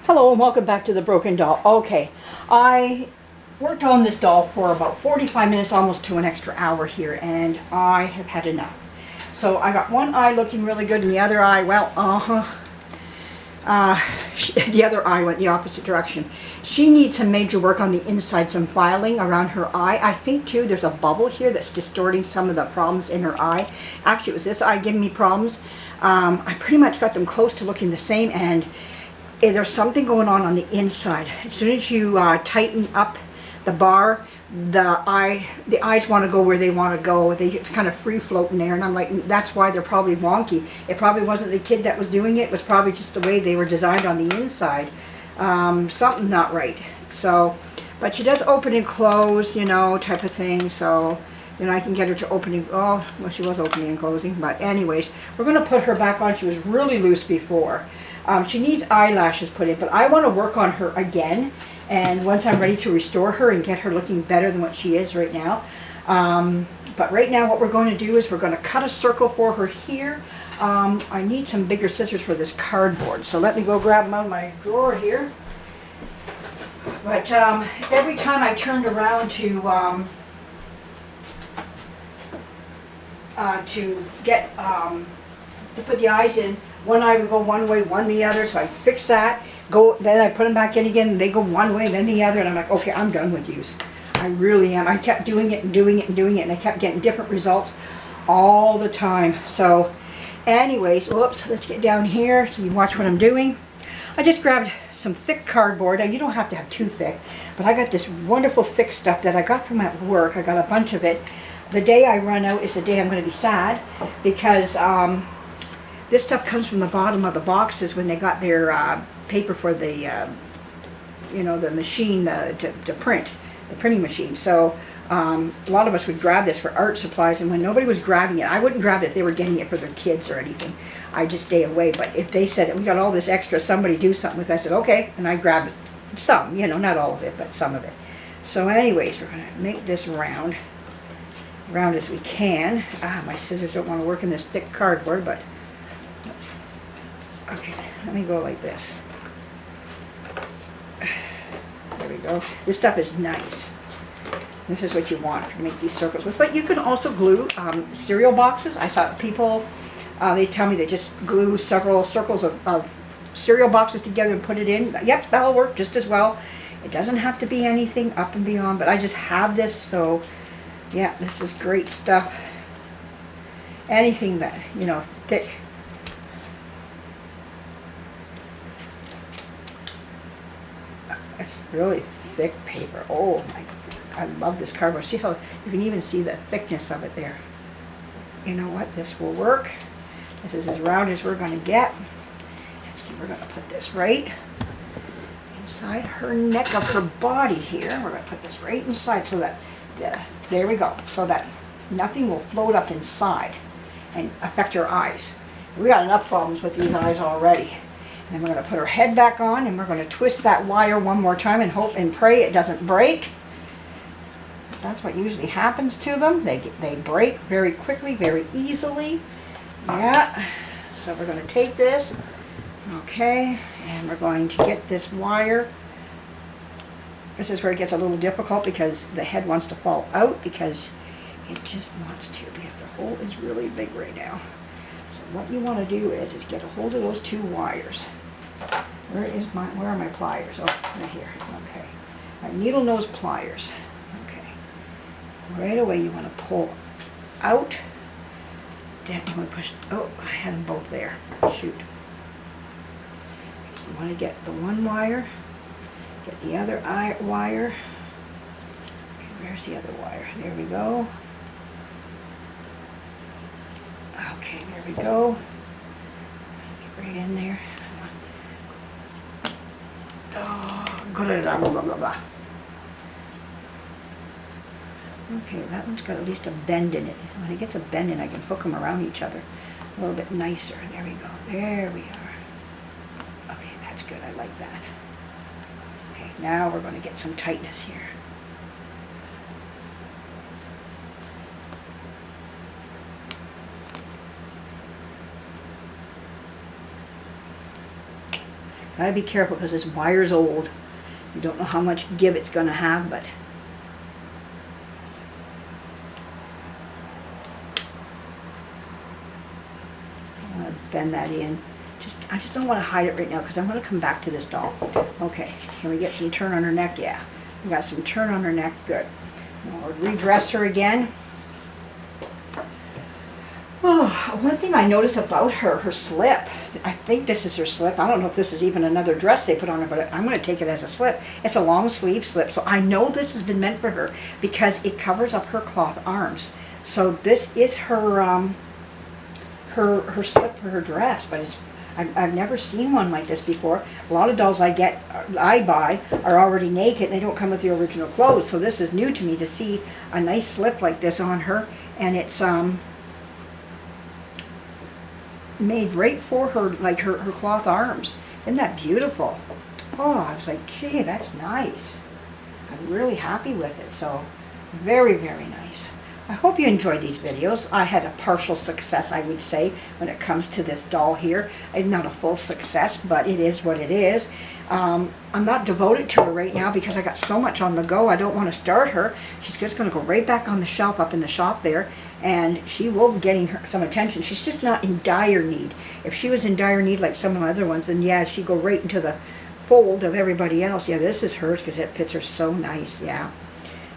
Hello and welcome back to the Broken Doll. Okay, I worked on this doll for about 45 minutes, almost to an extra hour here, and I have had enough. So I got one eye looking really good and the other eye, well, the other eye went the opposite direction. She needs some major work on the inside, some filing around her eye. I think too there's a bubble here that's distorting some of the problems in her eye. Actually, it was this eye giving me problems. I pretty much got them close to looking the same, and there's something going on the inside. As soon as you tighten up the bar, the eyes want to go where they want to go. It's kind of free floating there, and I'm like, that's why they're probably wonky. It probably wasn't the kid that was doing it. It was probably just the way they were designed on the inside. Something not right. So, but she does open and close, you know, type of thing. So, you know, I can get her to opening. Oh, well, she was opening and closing. But anyways, we're going to put her back on. She was really loose before. She needs eyelashes put in, but I want to work on her again. And once I'm ready to restore her and get her looking better than what she is right now. But right now what we're going to do is we're going to cut a circle for her here. I need some bigger scissors for this cardboard. So let me go grab them out of my drawer here. But every time I turned around to put the eyes in, one eye would go one way, one the other, so I fix that, then I put them back in again, and they go one way, then the other, and I'm like, okay, I'm done with these. I really am. I kept doing it and doing it and doing it, and I kept getting different results all the time. So, anyways, whoops, let's get down here so you can watch what I'm doing. I just grabbed some thick cardboard. Now, you don't have to have too thick, but I got this wonderful thick stuff that I got from at work. I got a bunch of it. The day I run out is the day I'm going to be sad, because this stuff comes from the bottom of the boxes when they got their paper for the, you know, the machine to print, the printing machine. So a lot of us would grab this for art supplies, and when nobody was grabbing it, I wouldn't grab it if they were getting it for their kids or anything. I'd just stay away. But if they said, we got all this extra, somebody do something with it, I said, okay, and I grabbed it. Some, you know, not all of it, but some of it. So anyways, we're going to make this round as we can. My scissors don't want to work in this thick cardboard, but okay, let me go like this. There we go. This stuff is nice. This is what you want to make these circles with. But you can also glue cereal boxes. I saw people, they tell me they just glue several circles of cereal boxes together and put it in. Yep, that'll work just as well. It doesn't have to be anything up and beyond, but I just have this, so yeah, this is great stuff. Anything that, you know, thick. It's really thick paper. Oh my, I love this cardboard. See how you can even see the thickness of it there. You know what? This will work. This is as round as we're going to get. Let's see, we're going to put this right inside her neck of her body here. We're going to put this right inside so that, there we go, so that nothing will float up inside and affect her eyes. We got enough problems with these eyes already. And then we're going to put her head back on, and we're going to twist that wire one more time and hope and pray it doesn't break. So that's what usually happens to them. They break very quickly, very easily. Yeah. So we're going to take this, okay, and we're going to get this wire. This is where it gets a little difficult because the head wants to fall out because it just wants to, because the hole is really big right now. So what you want to do is get a hold of those two wires. Where are my pliers? Oh, right here. Okay. My needle nose pliers. Okay. Right away you want to pull out. Then you want to push. Oh, I had them both there. Shoot. So you want to get the one wire. Get the other wire. Okay, where's the other wire? There we go. Okay, there we go. Get right in there. Oh, good. Blah, blah, blah, blah. Okay, that one's got at least a bend in it. When it gets a bend in, I can hook them around each other a little bit nicer. There we go. There we are. Okay, that's good. I like that. Okay, now we're going to get some tightness here. Gotta be careful because this wire's old. You don't know how much give it's gonna have, but I want to bend that in. I just don't want to hide it right now because I'm going to come back to this doll. Okay, can we get some turn on her neck? Yeah, we got some turn on her neck. Good. We'll redress her again. Oh, one thing I noticed about her slip, I think this is her slip. I don't know if this is even another dress they put on her, but I'm going to take it as a slip. It's a long sleeve slip, so I know this has been meant for her because it covers up her cloth arms. So this is her her slip for her dress, but I've never seen one like this before. A lot of dolls I buy are already naked and they don't come with the original clothes. So this is new to me to see a nice slip like this on her, and it's made right for her, like her cloth arms. Isn't that beautiful? Oh, I was like, gee, that's nice. I'm really happy with it. So very, very nice. I hope you enjoyed these videos. I had a partial success, I would say, when it comes to this doll here. Not a full success, but it is what it is. I'm not devoted to her right now because I got so much on the go. I don't want to start her. She's just going to go right back on the shelf up in the shop there, and she will be getting her some attention. She's just not in dire need. If she was in dire need like some of the other ones, then yeah, she'd go right into the fold of everybody else. Yeah, this is hers because it fits her so nice, yeah.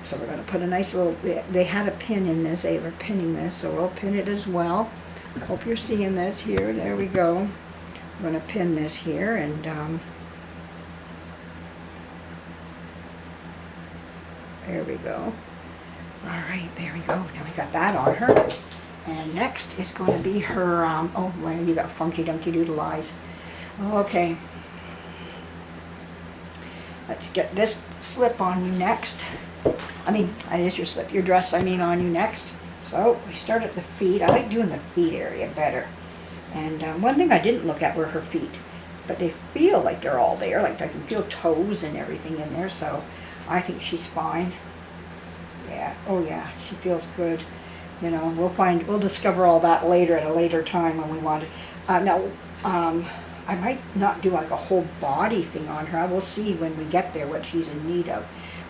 So we're going to put a nice little, they had a pin in this, they were pinning this, so we'll pin it as well. Hope you're seeing this here. There we go. We're going to pin this here, and there we go. All right, there we go. Now we got that on her. And next is going to be her, oh, well, you got Funky Dunky Doodle Eyes. Okay. Let's get this slip on you next. It is your slip, your dress, on you next. So we start at the feet. I like doing the feet area better. And one thing I didn't look at were her feet, but they feel like they're all there. Like I can feel toes and everything in there, so I think she's fine. Yeah, oh yeah, she feels good. You know, we'll discover all that later at a later time when we want to. I might not do like a whole body thing on her. I will see when we get there what she's in need of.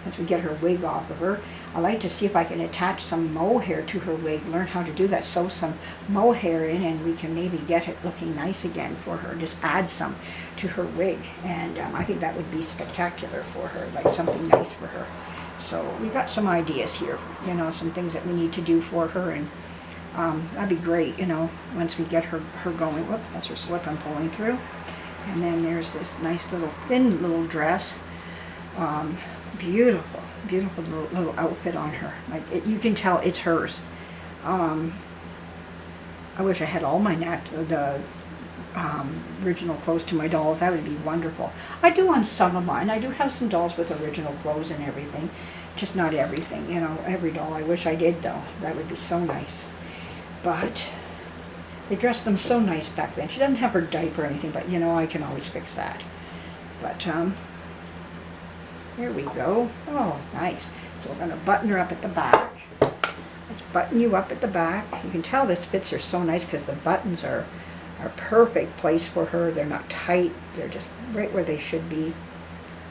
Once we get her wig off of her, I like to see if I can attach some mohair to her wig, learn how to do that, sew some mohair in, and we can maybe get it looking nice again for her, just add some to her wig. And I think that would be spectacular for her, like something nice for her. So we got some ideas here, you know, some things that we need to do for her, and that'd be great, you know, once we get her going. Whoops, that's her slip I'm pulling through. And then there's this nice little thin little dress. Beautiful, beautiful little outfit on her. Like you can tell it's hers. I wish I had all my original clothes to my dolls. That would be wonderful. I do on some of mine. I do have some dolls with original clothes and everything. Just not everything, you know, every doll. I wish I did though. That would be so nice. But they dressed them so nice back then. She doesn't have her diaper or anything, but you know, I can always fix that. But here we go. Oh, nice. So we're going to button her up at the back. Let's button you up at the back. You can tell this fits her so nice because the buttons are perfect place for her. They're not tight. They're just right where they should be.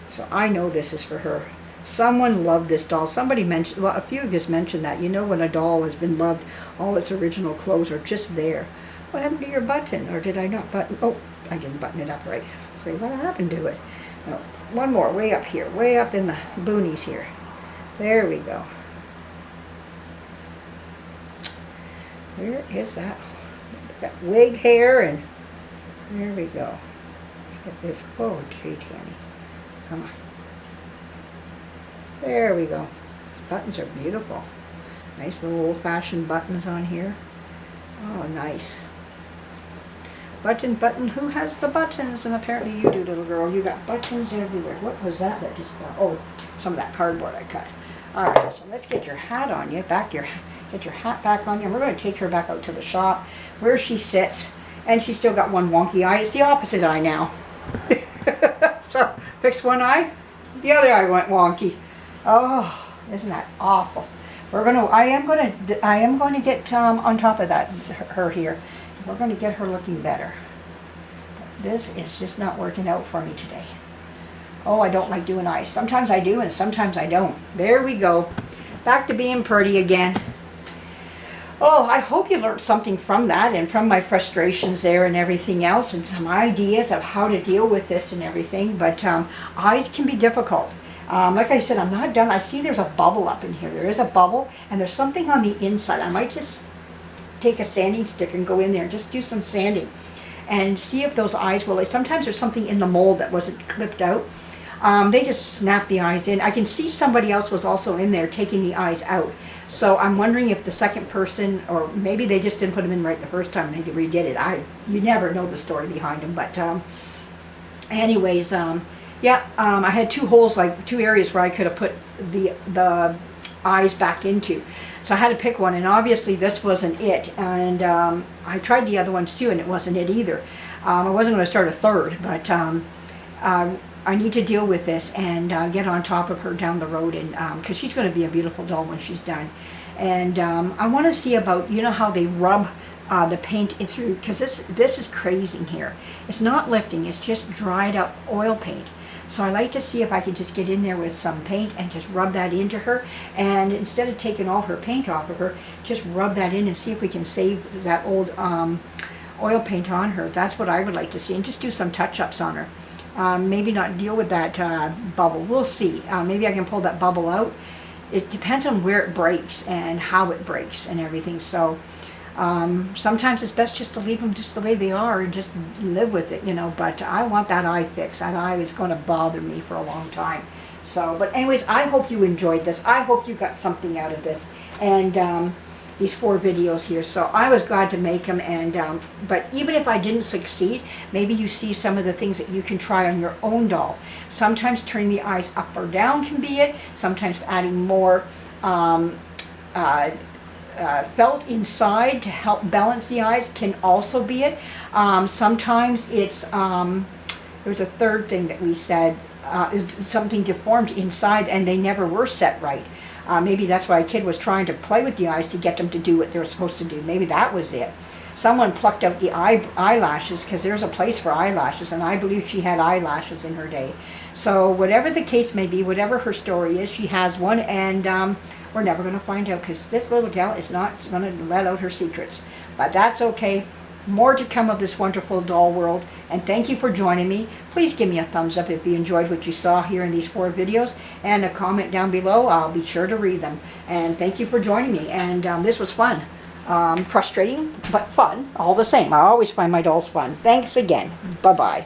So I know this is for her. Someone loved this doll. Somebody mentioned, well, a few of you mentioned that. You know when a doll has been loved, all its original clothes are just there. What happened to your button? Or did I not button? Oh, I didn't button it up right. So what happened to it? No. One more, way up here, way up in the boonies here. There we go. Where is that? Got wig hair, and there we go. Let's get this. Oh, gee, Tammy. Come on. There we go. These buttons are beautiful. Nice little old-fashioned buttons on here. Oh, nice. Button, who has the buttons? And apparently you do, little girl. You got buttons everywhere. What was that just got? Oh, some of that cardboard I cut. All right, so let's get your hat on you. Get your hat back on you. And we're going to take her back out to the shop where she sits. And she's still got one wonky eye. It's the opposite eye now. So, fix one eye. The other eye went wonky. Oh, isn't that awful? I am going to get on top of that, her here. We're going to get her looking better. This is just not working out for me today. Oh, I don't like doing eyes. Sometimes I do and sometimes I don't. There we go. Back to being pretty again. Oh, I hope you learned something from that and from my frustrations there and everything else, and some ideas of how to deal with this and everything. But eyes can be difficult. Like I said, I'm not done. I see there's a bubble up in here. There is a bubble, and there's something on the inside. I might just take a sanding stick and go in there and just do some sanding and see if those eyes will. Sometimes there's something in the mold that wasn't clipped out. They just snap the eyes in. I can see somebody else was also in there taking the eyes out. So I'm wondering if the second person, or maybe they just didn't put them in right the first time and they redid it. You never know the story behind them. But anyways, yeah, I had two holes, like two areas where I could have put the eyes back into. So I had to pick one, and obviously this wasn't it. And I tried the other ones too, and it wasn't it either. I wasn't going to start a third, but I need to deal with this and get on top of her down the road, and because she's going to be a beautiful doll when she's done. And I want to see about, you know how they rub the paint through, because this is crazy here. It's not lifting, it's just dried up oil paint. So I like to see if I can just get in there with some paint and just rub that into her, and instead of taking all her paint off of her, just rub that in and see if we can save that old oil paint on her. That's what I would like to see, and just do some touch-ups on her. Maybe not deal with that bubble. We'll see. Maybe I can pull that bubble out. It depends on where it breaks and how it breaks and everything. So sometimes it's best just to leave them just the way they are and just live with it, you know. But I want that eye fixed. That eye is going to bother me for a long time. So, but anyways, I hope you enjoyed this. I hope you got something out of this. And these 4 videos here, so I was glad to make them. And but even if I didn't succeed, maybe you see some of the things that you can try on your own doll. Sometimes turning the eyes up or down can be it. Sometimes adding more felt inside to help balance the eyes can also be it. Sometimes it's there's a third thing that we said, something deformed inside and they never were set right. Maybe that's why a kid was trying to play with the eyes to get them to do what they were supposed to do. Maybe that was it. Someone plucked out the eyelashes, because there's a place for eyelashes, and I believe she had eyelashes in her day. So whatever the case may be, whatever her story is, she has one, and we're never going to find out, because this little gal is not going to let out her secrets. But that's okay. More to come of this wonderful doll world, and thank you for joining me. Please give me a thumbs up if you enjoyed what you saw here in these 4 videos, and a comment down below. I'll be sure to read them. And thank you for joining me, and this was fun. Frustrating, but fun all the same. I always find my dolls fun. Thanks again. Bye-bye.